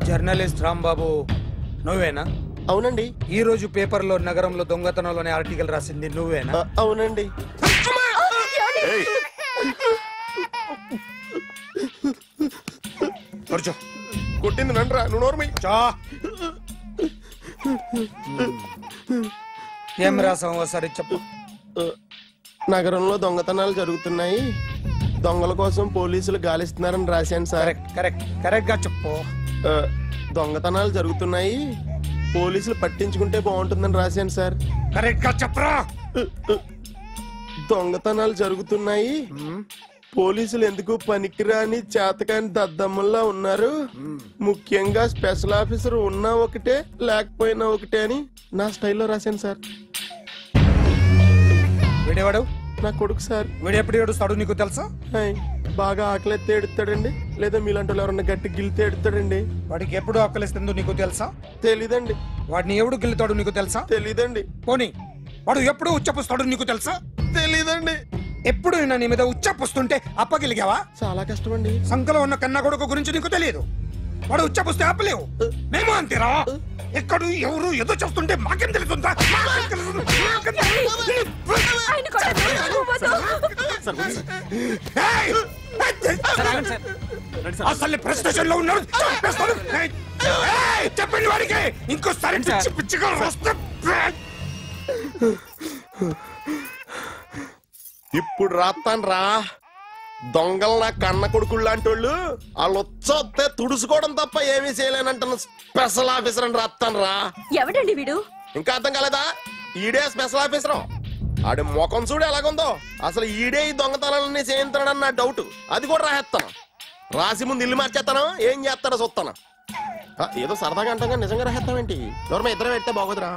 Journalist Rambabu నువ్వేనా? అవునండి. ఈ రోజు పేపర్లో నగరంలో దొంగతనంలోనే ఆర్టికల్ రాసింది నువ్వేనా? అవునండి. కొట్టింది నండ్రా, నువ్వు నోర్మి. ఏం రాసావు ఒకసారి చెప్పు. నగరంలో దొంగతనాలు జరుగుతున్నాయి, దొంగల కోసం పోలీసులు గాలిస్తున్నారని రాశాను సార్. కరెక్ట్ గా చెప్పు. దొంగతనాలు జరుగుతున్నాయి, పోలీసులు పట్టించుకుంటే బాగుంటుందని రాశాను సార్. కరెక్ట్ గా చెప్పరా. దొంగతనాలు జరుగుతున్నాయి, పోలీసులు ఎందుకు పనికిరాని చేతకాని దద్దమ్మల్లా ఉన్నారు, ముఖ్యంగా స్పెషల్ ఆఫీసర్ ఉన్నా ఒకటే లేకపోయినా ఒకటే అని నా స్టైల్లో రాశాను సార్. వీడేవాడు? నా కొడుకు సార్. వీడు ఎప్పుడు ఏడుస్తాడు నీకు తెలుసా? బాగా ఆకలిస్తే ఏడుస్తాడండి, లేదా మీలాంటి వాళ్ళు ఎవరన్నా గట్టి గిల్లితే ఏడుస్తాడండి. వాడికి ఎప్పుడు ఆకలిస్తుందో నీకు తెలుసా? తెలీదండి. వాడిని ఎవడు గిల్లుతాడు నీకు తెలుసా? తెలీదండి. పోనీ వాడు ఎప్పుడు ఉచ్చపుస్తాడు నీకు తెలుసా? తెలీదండి. ఎప్పుడు నీ మీద ఉచ్చపుస్తుంటే అప్పగిలిగావా? చాలా కష్టం అండి. సంకలో ఉన్న కన్నా కొడుకు గురించి నీకు తెలియదు. వాడు ఉచ్చపుస్తే ఆపలేవు. మేము అంతేరా. ఎక్కడు ఎవరు ఏదో చేస్తుంటే మాకేం తెలుస్తుందా? అసలు ప్రెస్ స్టేషన్ లో ఉన్నాడు. చెప్పండి వాడికి ఇంకోసారి పిచ్చిగా వస్తే. ఇప్పుడు రాత్తాను రా. దొంగలు నా కన్న కొడుకులు లాంటి వాళ్ళు వాళ్ళు వచ్చొస్తే తుడుచుకోవడం తప్ప ఏమీ చేయలేనంటున్న స్పెషల్ ఆఫీసర్ అని రాత్తాను రా. ఎవడండి వీడు? ఇంకా అర్థం కాలేదా? ఈడే స్పెషల్ ఆఫీసర్. ఆడి ముఖం చూడు ఎలాగుందో. అసలు ఈడే ఈ దొంగతనాలన్నీ చేయించాడని నా డౌట్. అది కూడా రాసేస్తాను. రాసి ముందు ఇల్లు మార్చేస్తాను, ఏం చేస్తాడో చూస్తాను. ఏదో సరదాగా అంటాం కానీ నిజంగా రాసేస్తామేంటి? ఎవరు ఇద్దరం పెడితే బాగోదురా.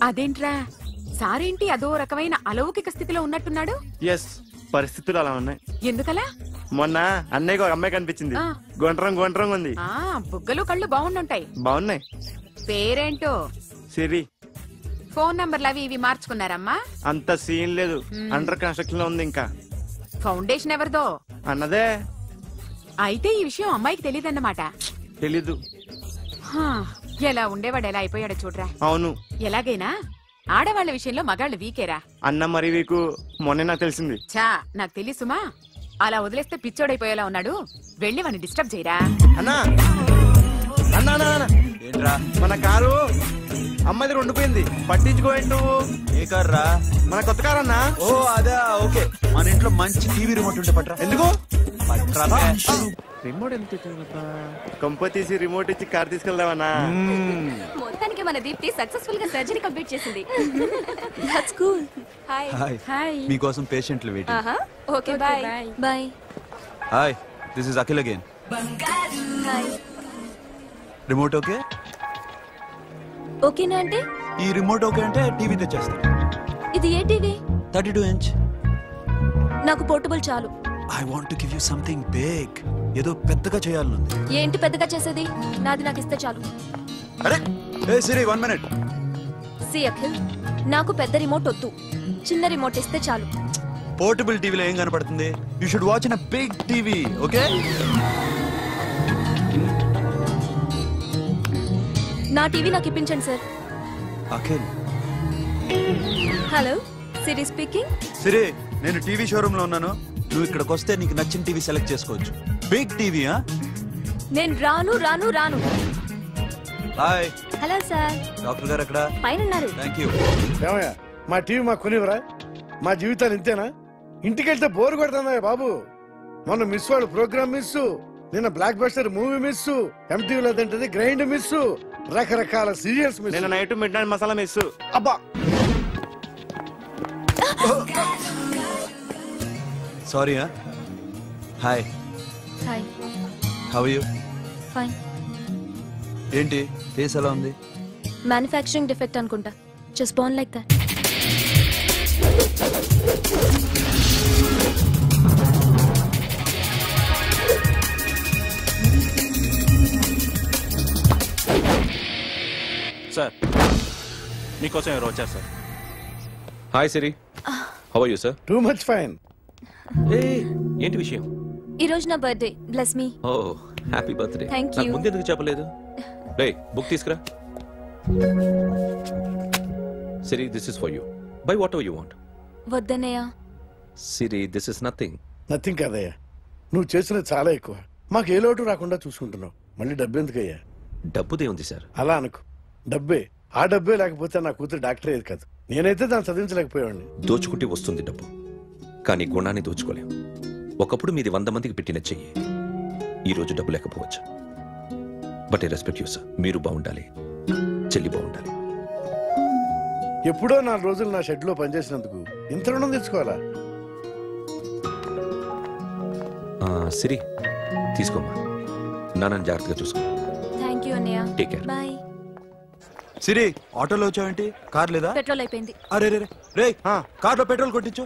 అదేంట్రా సారేంటి అదో రకమైన అలౌకిక స్థితిలో ఉన్నట్టున్నాడు? ఎస్, పరిస్థితులు అలా ఉన్నాయి. ఎందుకలా? మొన్న అన్నయ్యకు ఒక అమ్మాయి కనిపించింది. గుండ్రం ఉంది. బుగ్గలు కళ్ళు బాగుండుంటాయి. బాగున్నాయి. పేరేంటో? సిరి. ఫోన్ నంబర్లు అవి ఇవి మార్చుకున్నారమ్మా? అంత సీన్ లేదు, అండర్ కన్స్ట్రక్షన్ లో ఉంది. ఇంకా ఫౌండేషన్ ఎవరిదో అన్నదే. అయితే ఈ విషయం అమ్మాయికి తెలియదన్నమాట? తెలీదు. ఎలా ఉండేవాడు ఎలా అయిపోయాడో చూడరా. అవును. ఎలాగైనా ఆడవాళ్ల విషయంలో మగాళ్ళు వీకేరా. అన్న మరి వీకు మొన్నే నాకు తెలిసింది. చా నాకు తెలుసుమా. అలా వదిలేస్తే పిచ్చోడైపోయేలా ఉన్నాడు. వెళ్ళి వాడిని డిస్టర్బ్ చేయరా. అన్నా మన కారు అమ్మాయి దగ్గర ఉండిపోయింది, పట్టించుకోండి నువ్వు. ఏ కార్ రా? మన కొత్త కారు అన్నా. ఓ అదా, ఓకే. మన ఇంట్లో మంచి టీవీ రిమోట్ ఉంటే పట్రా. ఎందుకు? రిమోట్ ఎంత కంప తీసి రిమోట్ ఇచ్చి కార్ తీసుకెళ్దామన్నా. మొత్తానికి మన దీప్తి సక్సెస్ఫుల్ గా సర్జరీ కంప్లీట్ చేసింది. That's cool. హాయ్. హాయ్. మీకోసం పేషెంట్లు waiting. Okay bye. Bye. Hi, this is Akhil again. Hi. Remote okay? ఓకేనా అంటే? ఈ రిమోట్ ఓకే అంటే టీవీ తెచ్చేస్తా. ఇది ఏ టీవీ? 32 ఇంచ్. నాకు పోర్టబుల్ చాలు. I want to give you something big. ఏదో పెద్దగా చేయాలనుంది. ఏంటి పెద్దగా చేసేది? నాది నాకు ఇస్తే చాలు. అరే ఏ సిరి, 1 మినిట్. సి అఖిల్, నాకు పెద్ద రిమోట్ వద్దు, చిన్న రిమోట్ ఇస్తే చాలు. పోర్టబుల్ టీవీలో ఏం కనపడుతుంది? You should watch in a big TV, okay? నా టీవీ నాకు ఇప్పించండి sir. Akhil. Hello, Siri speaking. Siri, నేను టీవీ షోరూమ్ లో ఉన్నాను. నువ్వు ఇక్కడికి వస్తే నీకు నచ్చిన టీవీ సెలెక్ట్ చేసుకోవచ్చు. Big TV. నేను రాను రాను రాను. హాయ్. Hello sir. డాక్టర్ గారు ఎక్కడ? పైన ఉన్నారు. థాంక్యూ. ఏమయ్యా, మా టీవీ మాకు కొనివరా? మా జీవితాలు ఇంతేనా? ఇంటికెళ్తే బోరు కొడుతుందా బాబు? మొన్న మిస్ వాళ్ళు ప్రోగ్రామ్ మిస్, నిన్న బ్లాక్ బస్టర్ మూవీ మిస్, ఎంటీవీలో తింటది గ్రైండ్ మిస్, రకరకాల సీరియల్స్ మిస్. నిన్న night midnight masala miss. అబ్బా. Sorry. Hi. Hi. How are you? Fine. ఏంటి ఫేస్ ఎలా ఉంది? మ్యానుఫ్యాక్చరింగ్ డిఫెక్ట్ అనుకుంటా. Just born like that. Sir మీకోసం ఎవరు వచ్చారు sir? Hi Siri, how are you sir? Too much fine. ఏంటి విషయం? ఈ రోజు నా birthday, bless me. Oh happy birthday. Thank నాకు you. ముందు ఎందుకు చెప్పలేదు? రే బుక్ తీసుకురా. Siri, this is for you. Buy whatever you want. వద్దన్నయ్య. Siri, this is nothing. Nothing కాదయ్యా, నువ్వు చేసినది చాలా ఎక్కువ. మాకు ఏ లోటు రాకుండా చూసుకుంటున్నావు. మళ్ళీ డబ్బు ఎందుకయ్యా? డబ్బుదే ఉంది సార్. అలా అనుకు, డబ్బే. ఆ డబ్బే లేకపోతే నా కూతురు డాక్టర్ అయ్యేది కాదు. నేనైతే దాన్ని చదివించలేకపోయాడిని. దోచుకుంటే వస్తుంది డబ్బు, కానీ గుణాన్ని దోచుకోలేం. ఒకప్పుడు మీది 100 మందికి పెట్టిన చెయ్యి, ఈ రోజు డబ్బు లేకపోవచ్చు. But I respect you sir. మీరు బాగుండాలి, చెల్లి బాగుండాలి. ఎప్పుడో 4 రోజులు నా షెడ్ లో పనిచేసినందుకు ఇంత రుణం తెచ్చుకోవాలా? సిరి, తీసుకోమ్మా. నాన్నని జాగ్రత్తగా చూసుకో. థ్యాంక్ యూ అన్నయ్య. Take care. బాయ్. సిరి, ఆటోలో వచ్చావేంటి? కార్ లేదా? పెట్రోల్ అయిపోయింది. అరే రే రే, కార్లో పెట్రోల్ కొట్టించు.